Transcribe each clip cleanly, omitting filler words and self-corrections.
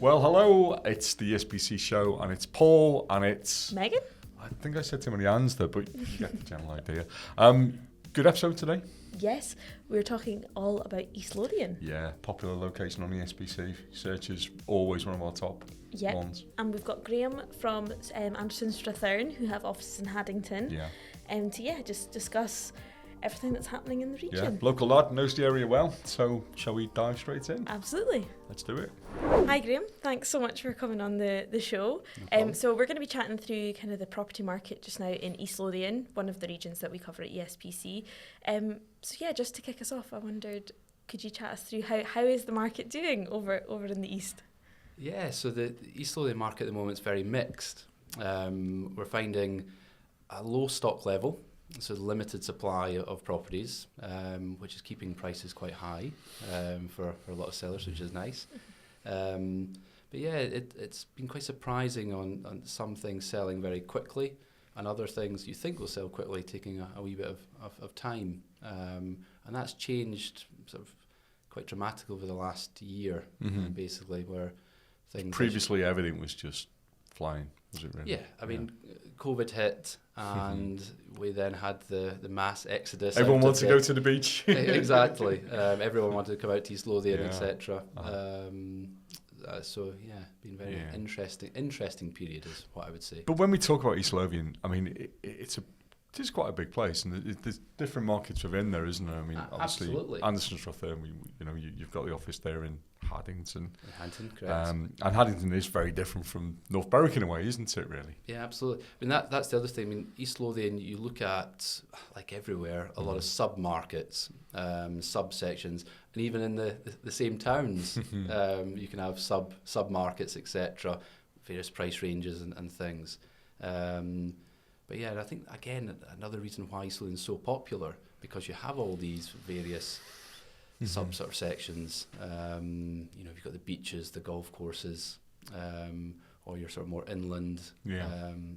Well, hello, it's the ESPC show, and it's Paul, and it's... Megan? I think I said too many hands there, but you get the general idea. Good episode today. Yes, we're talking all about East Lothian. Yeah, popular location on ESPC. Search is always one of our top ones. And we've got Graham from Anderson Strathern, who have offices in Haddington. Yeah. To just discuss everything that's happening in the region. Yeah, local lad, knows the area well, so shall we dive straight in? Absolutely. Let's do it. Hi Graham, thanks so much for coming on the show. So we're going to be chatting through kind of the property market just now in East Lothian, one of the regions that we cover at ESPC. Just to kick us off, I wondered, could you chat us through how is the market doing over in the east? Yeah, so the East Lothian market at the moment is very mixed. We're finding a low stock level, so limited supply of properties, which is keeping prices quite high for a lot of sellers, which is nice. But yeah, it's been quite surprising on some things selling very quickly, and other things you think will sell quickly taking a wee bit of time. And that's changed sort of quite dramatically over the last year, basically, where things... Previously, everything was just flying, was it really? Yeah, I mean, COVID hit, and we then had the mass exodus. Everyone wanted to go to the beach. Exactly. Everyone wanted to come out to East Lothian, etc. So yeah, been very interesting period is what I would say. But when we talk about East Lothian, I mean, it is quite a big place, and there's different markets within there, isn't there? I mean, obviously, absolutely. Anderson Strathern, you've got the office there in Haddington. Correct. And Haddington is very different from North Berwick in a way, isn't it, really? Yeah, absolutely. I mean, that's the other thing. I mean, East Lothian, you look at, like everywhere, a lot of sub-markets, subsections, and even in the same towns, you can have sub-markets, etc., various price ranges and things. But yeah, I think, again, another reason why East Lothian is so popular, because you have all these various sort of sections. You've got the beaches, the golf courses, or your sort of more inland,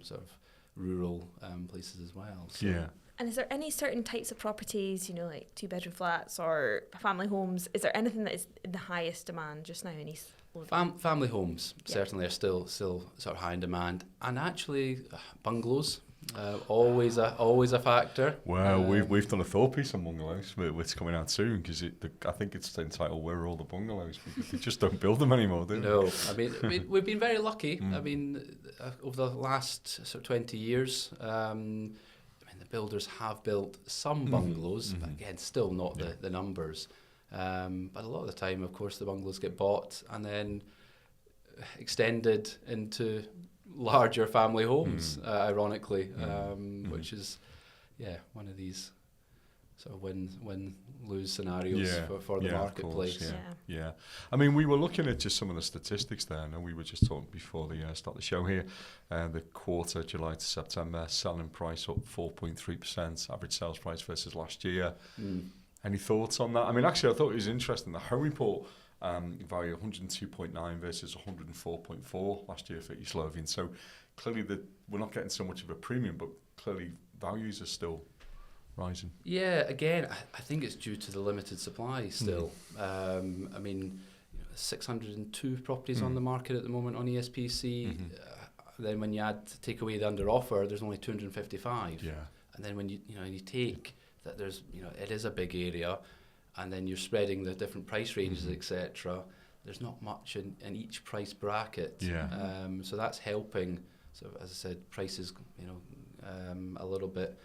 sort of rural places as well. So. Yeah. And is there any certain types of properties, like 2-bedroom flats or family homes? Is there anything that is in the highest demand just now in East Lothian? Family homes certainly are still sort of high in demand, and actually bungalows. Always a factor. Well, we've done a thought piece on bungalows, it's coming out soon, because I think it's entitled "Where Are All the Bungalows?" Because they just don't build them anymore, do they? No, I mean we've been very lucky. I mean, over the last sort of 20 years, the builders have built some bungalows, but again, still not the numbers. But a lot of the time, of course, the bungalows get bought and then extended into larger family homes, ironically, which is, one of these sort of win-lose scenarios for the marketplace. Course, yeah. I mean, we were looking at just some of the statistics there, and we were just talking before the start of the show here. The quarter, July to September, selling price up 4.3%, average sales price versus last year. Any thoughts on that? I mean, actually, I thought it was interesting. The home report value 102.9 versus 104.4 last year for East Lothian. So clearly we're not getting so much of a premium, but clearly values are still rising. Yeah, again, I think it's due to the limited supply still. I mean, 602 properties on the market at the moment on ESPC. Then when you take away the under offer, there's only 255. Yeah. And then when you take that, there's it is a big area, and then you're spreading the different price ranges, etc. There's not much in each price bracket. Yeah. So that's helping. So as I said, prices, a little bit.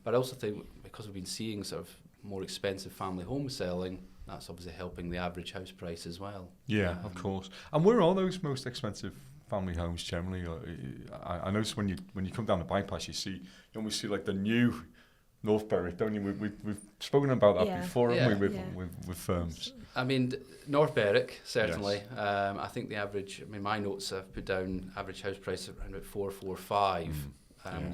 But I also think because we've been seeing sort of more expensive family homes selling, that's obviously helping the average house price as well. Yeah, of course. And where are those most expensive family homes generally? I notice when you come down the bypass, you almost see like the new North Berwick, don't you? We've spoken about that before, haven't we, with firms? I mean, North Berwick, certainly. Yes. I think the average, my notes have put down average house price around about 445.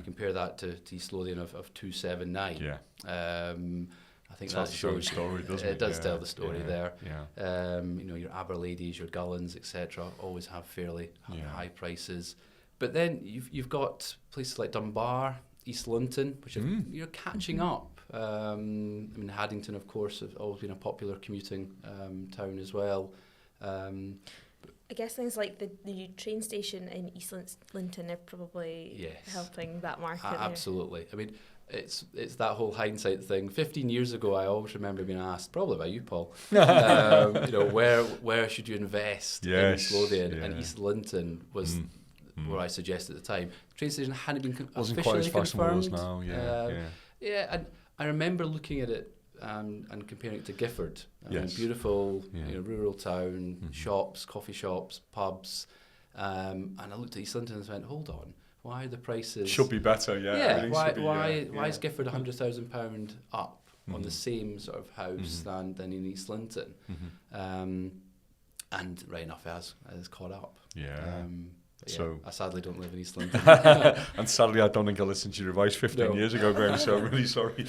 Compare that to East Lothian of 279. Yeah. I think that shows the story, doesn't it? It does tell the story there. Yeah. Your Aberladies, your Gullens, etc., always have fairly high prices. But then you've got places like Dunbar, East Linton, which are catching up. Haddington, of course, have always been a popular commuting town as well. I guess things like the new train station in East Linton are probably helping that market there. Absolutely. I mean, it's that whole hindsight thing. 15 years ago, I always remember being asked, probably by you, Paul, where should you invest in East Lothian? And East Linton was what I suggested at the time. The train station hadn't been wasn't officially quite as fashionable confirmed. as now. And I remember looking at it and comparing it to Gifford. Beautiful, rural town, shops, coffee shops, pubs. And I looked at East Linton and went, hold on, why are the prices... Should be better, Why is Gifford £100,000 up on the same sort of house than in East Linton? And right enough, it has caught up. So I sadly don't live in East Linton. And sadly, I don't think I listened to your advice 15 years ago, Graham, so I'm really sorry.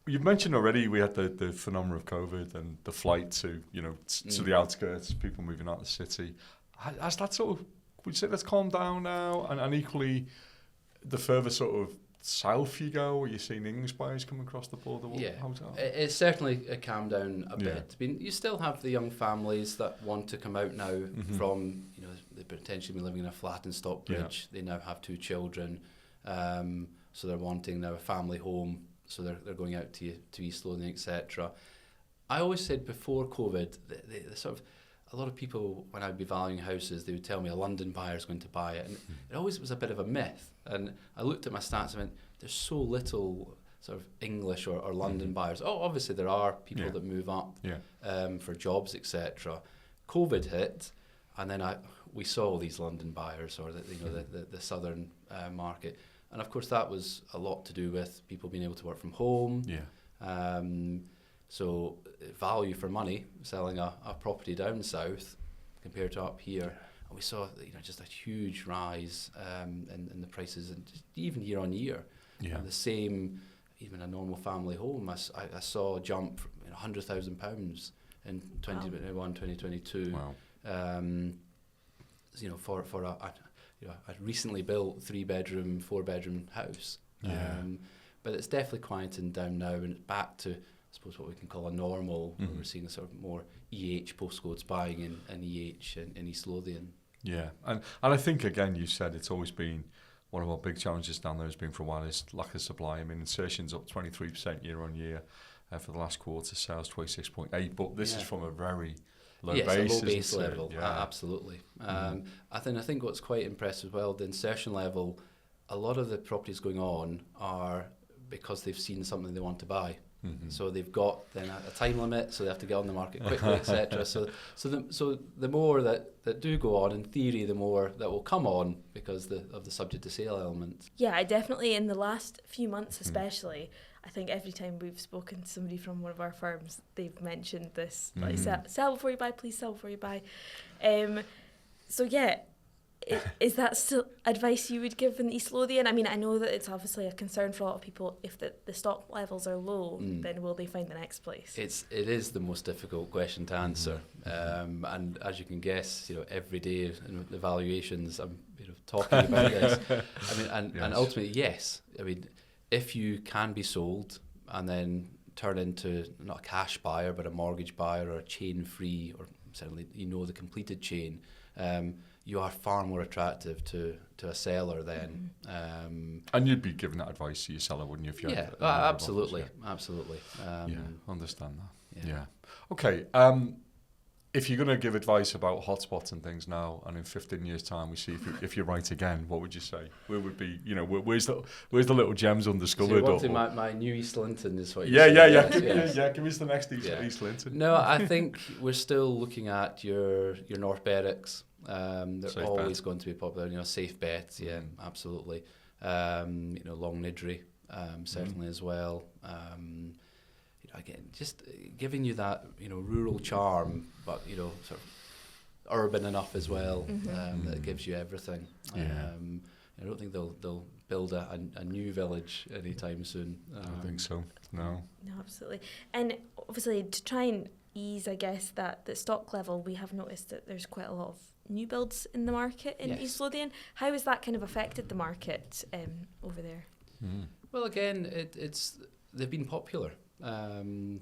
You've mentioned already we had the phenomenon of COVID and the flight to the outskirts, people moving out of the city. Has that sort of, would you say that's calmed down now? And equally, the further sort of south you go, are you seeing English buyers come across the border? It's certainly calmed down a bit. I mean, you still have the young families that want to come out now from, they've potentially been living in a flat in Stockbridge. They now have 2 children, so they're wanting now a family home, so they're going out to East Lothian, etc. I always said before COVID, the sort of, a lot of people, when I'd be valuing houses, they would tell me a London buyer's going to buy it. And it always was a bit of a myth. And I looked at my stats and went, there's so little sort of English or London buyers. Oh, obviously there are people that move up for jobs, etc. COVID hit, and then we saw all these London buyers, or the southern market. And of course that was a lot to do with people being able to work from home. So value for money, selling a property down south compared to up here, and we saw just a huge rise in the prices, and just even year on year. And the same, even a normal family home, I saw a jump from £100,000 in 2021, 2022. Wow. For a recently built 3-bedroom, 4-bedroom house. But it's definitely quieting down now, and it's back to, I suppose, what we can call a normal, where we're seeing a sort of more EH postcodes buying in EH in East Lothian. Yeah, and I think, again, you said it's always been one of our big challenges down there has been for a while is lack of supply. I mean, insertions up 23% year on year for the last quarter, sales 26.8, but this is from a very low base. Yes, a low base level, absolutely. I think what's quite impressive as well, the insertion level, a lot of the properties going on are because they've seen something they want to buy. So they've got then a time limit, so they have to get on the market quickly, etc. So the more that do go on, in theory, the more that will come on because of the subject to sale element. Yeah, I definitely, in the last few months especially, I think every time we've spoken to somebody from one of our firms, they've mentioned this, like, sell before you buy, please sell before you buy. Is that still advice you would give in East Lothian? I mean, I know that it's obviously a concern for a lot of people. If the stock levels are low, then will they find the next place? It is the most difficult question to answer. And as you can guess, every day in the valuations, I'm talking about this. I mean, and ultimately, yes. I mean, if you can be sold and then turn into not a cash buyer, but a mortgage buyer or a chain-free, or certainly the completed chain, you are far more attractive to a seller then. And you'd be giving that advice to your seller, wouldn't you? If you had absolutely. Understand that. Yeah. Okay. If you're going to give advice about hotspots and things now, and in 15 years' time we see if you're right again, what would you say? Where would be, where's the little gems undiscovered? So you want my new East Linton is what you say? Yeah. Give us the next East Linton. No, I think we're still looking at your North Berwicks. They're safe always going to be popular. Safe bets. Yeah, absolutely. Long Nidri, certainly as well. Again, just giving you that rural charm, but sort of urban enough as well, that it gives you everything. I don't think they'll build a new village anytime soon. I don't think so. No, absolutely. And obviously, to try and ease, I guess, the stock level, we have noticed that there's quite a lot of new builds in the market in East Lothian. How has that kind of affected the market over there? Well, again, they've been popular. And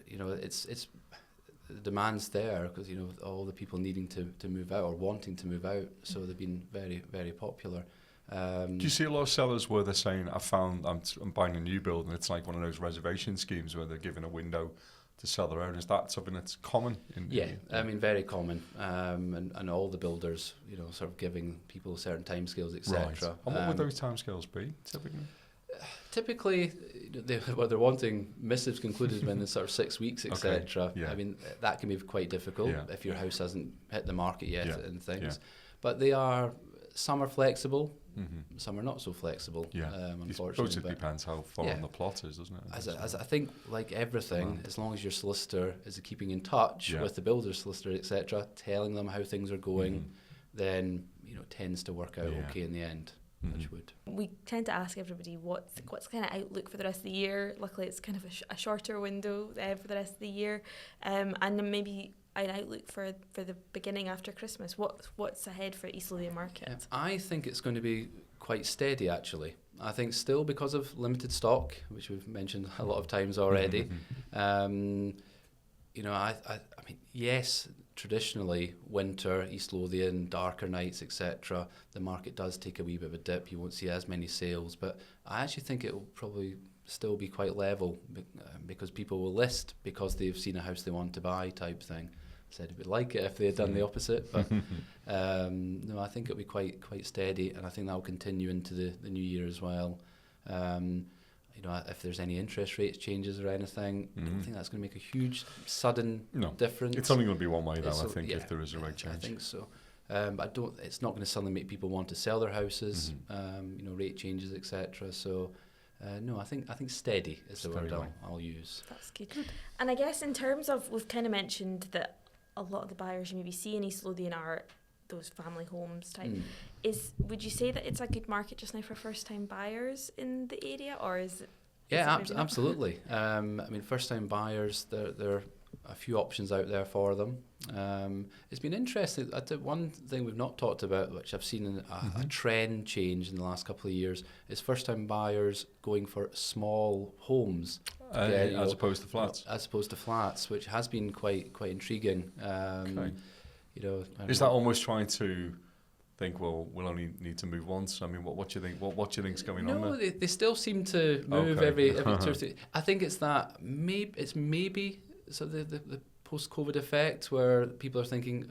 it's the demand's there because, you know, all the people needing to move out or wanting to move out, so they've been very, very popular. Do you see a lot of sellers where they're saying, I'm buying a new build, and it's like one of those reservation schemes where they're given a window to sell their own? Is that something that's common? I mean, very common. And all the builders, you know, sort of giving people certain timescales, etc. Right. And what would those timescales be, typically? Typically, they're wanting missives concluded within sort of 6 weeks, etc. Okay. Yeah. I mean, that can be quite difficult if your house hasn't hit the market yet and things. Yeah. But some are flexible, some are not so flexible. Yeah. Unfortunately, it depends how far on the plot is, doesn't it? As I think, like everything, as long as your solicitor is keeping in touch with the builder's solicitor, etc., telling them how things are going, then, you know, tends to work out okay in the end. Which would. We tend to ask everybody what's kind of outlook for the rest of the year. Luckily, it's kind of a shorter window for the rest of the year, and then maybe an outlook for the beginning after Christmas. What's ahead for East Lothian market? I think it's going to be quite steady, actually. I think still because of limited stock, which we've mentioned a lot of times already. You know, I mean, yes, traditionally winter, East Lothian, darker nights, etc., the market does take a wee bit of a dip. You won't see as many sales, but I actually think it will probably still be quite level because people will list because they've seen a house they want to buy type thing. Said it would like it if they had done the opposite, but no, I think it'll be quite steady, and I think that will continue into the new year as well. You know, if there's any interest rates changes or anything, I don't think that's going to make a huge sudden difference. It's only going to be one way though, I think, if there is a rate change. I think so. But it's not going to suddenly make people want to sell their houses, you know, rate changes, etc. So, no, I think steady is the word I'll use. That's good. And I guess in terms of, we've kind of mentioned that a lot of the buyers you maybe see in East Lothian are those family homes type. Would you say that it's a good market just now for first-time buyers in the area, or is it? Yeah, absolutely. I mean, first-time buyers, there are a few options out there for them. It's been interesting. One thing we've not talked about, which I've seen a trend change in the last couple of years, is first-time buyers going for small homes as opposed to flats. As opposed to flats, which has been quite intriguing. You know, is that almost trying to think, well, we'll only need to move once? I mean, what do you think? What do you think's going on there? No, they still seem to move every 2 or 3. I think it's that maybe so the post-COVID effect where people are thinking,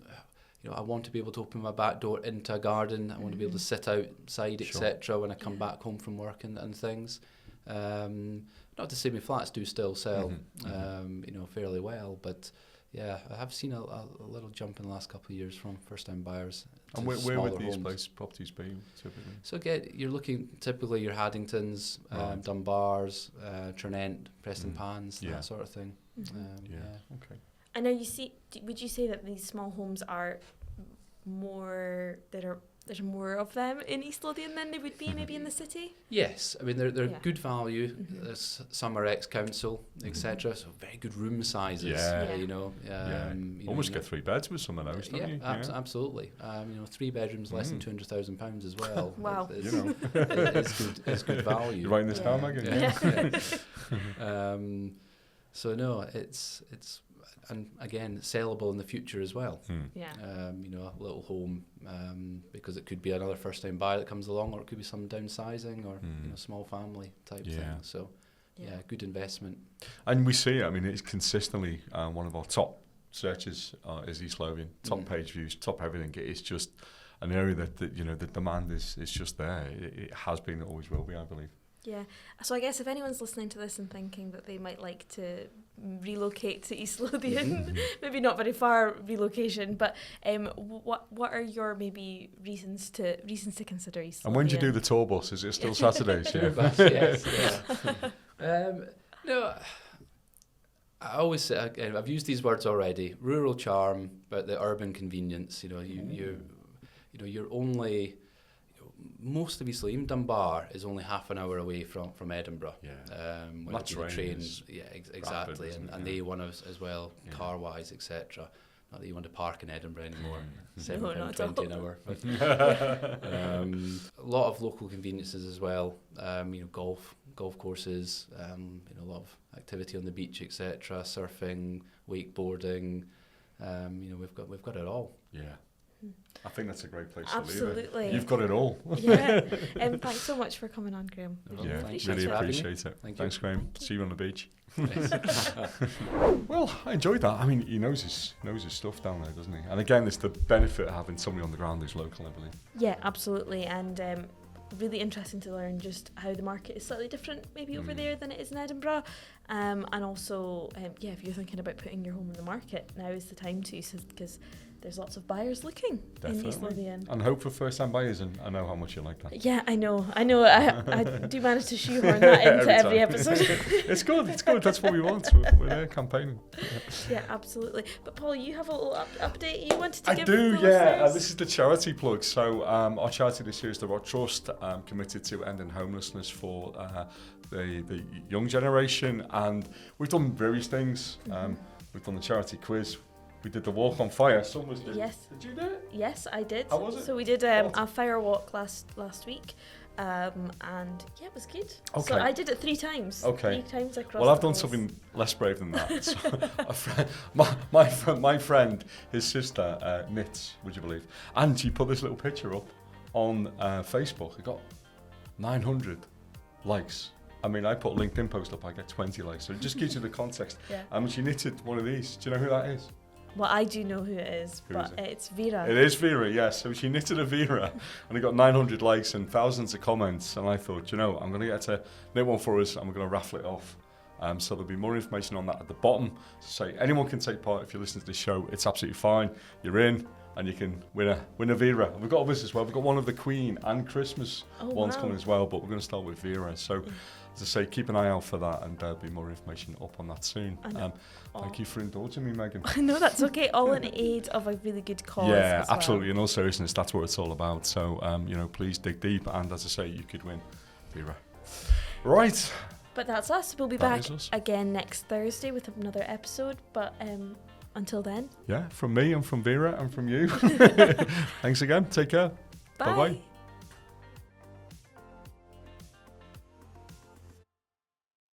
you know, I want to be able to open my back door into a garden. I want to be able to sit outside, etc. when I come back home from work and things. Not to say my flats do still sell, you know, fairly well, but yeah, I have seen a little jump in the last couple of years from first-time buyers. And where would these properties be typically? So you're looking typically your Haddingtons, Dunbars, Trinent, Preston Pans, that sort of thing. Okay. I know would you say that these small homes are more, there's more of them in East Lothian than there would be maybe in the city? Yes, I mean they're good value. There's some are ex-council, etc. So very good room sizes. You know, you almost get 3 beds with some of those, don't you? Absolutely. You know, 3 bedrooms less than £200,000 as well. Wow, it's good value. You're writing this down, Megan? So no, it's and again sellable in the future as well. You know, a little home, because it could be another first-time buyer that comes along, or it could be some downsizing, or you know, small family type thing. So good investment. And we see it. I mean, it's consistently one of our top searches is East Lothian, top page views, top everything. It's just an area that you know the demand is just there. It has been, it always will be, I believe. Yeah. So I guess if anyone's listening to this and thinking that they might like to relocate to East Lothian, maybe not very far relocation, but what are your maybe reasons to consider East Lothian? And when do you do the tour bus? Is it still Saturdays? Yes. No, I always say, again, I've used these words already: rural charm, but the urban convenience. You know, you're only. Most of East Lothian, Dunbar is only half an hour away from Edinburgh. That train, exactly, rapid, and the A1 as well, car-wise, etc. Not that you want to park in Edinburgh anymore, £7.20 an hour. But, a lot of local conveniences as well. You know, golf courses, a lot of activity on the beach, etc., surfing, wakeboarding. We've got it all. Yeah. I think that's a great place Absolutely. to leave it. You've got it all. Yeah. Thanks so much for coming on, Graham. Yeah, Thanks really for having me. appreciate it. Thanks, Graham. See you on the beach. Nice. Well, I enjoyed that. I mean, he knows his stuff down there, doesn't he? And again, there's the benefit of having somebody on the ground who's local, I believe. Yeah, absolutely. And really interesting to learn just how the market is slightly different maybe over there than it is in Edinburgh. And also, if you're thinking about putting your home in the market, now is the time to, because there's lots of buyers looking in East Lothian. And hope for first-time buyers, and I know how much you like that. Yeah, I know. I do manage to shoehorn that into every episode. It's good. That's what we want. We're there campaigning. Yeah, absolutely. But Paul, you have a little update you wanted to give I do, the yeah. listeners? This is the charity plug. So our charity this year is the Rock Trust, committed to ending homelessness for the young generation, and we've done various things. We've done the charity quiz. We did the walk on fire. Some was did. Yes. Did you do it? Yes, I did. How was it? So we did a fire walk last week, and yeah, it was good. Okay. So I did it 3 times. Okay. 3 times across. Well, I've the done course. something less brave than that. So my friend, his sister, knits, would you believe? And she put this little picture up on Facebook. It got 900 likes. I mean, I put a LinkedIn post up, I get 20 likes. So it just gives you the context. Yeah. And she knitted one of these. Do you know who that is? Well, I do know who it is, Who but is it? it's Vera. It is Vera, yes. So she knitted a Vera, and it got 900 likes and thousands of comments. And I thought, I'm going to get to knit one for us, and we're going to raffle it off. So there'll be more information on that at the bottom. So anyone can take part if you listen to this show. It's absolutely fine. You're in, and you can win a Vera. And we've got others as well. We've got one of the Queen and Christmas ones coming as well, but we're going to start with Vera. So as I say, keep an eye out for that, and there'll be more information up on that soon. Thank you for indulging me, Megan. No, that's okay. All in aid of a really good cause. Yeah, as well. absolutely. In all seriousness, that's what it's all about. So, please dig deep, and as I say, you could win Vera. Right. But that's us. We'll be That back is us. again next Thursday with another episode. But until then, Yeah, from me and from Vera and from you. Thanks again. Take care. bye. Bye-bye.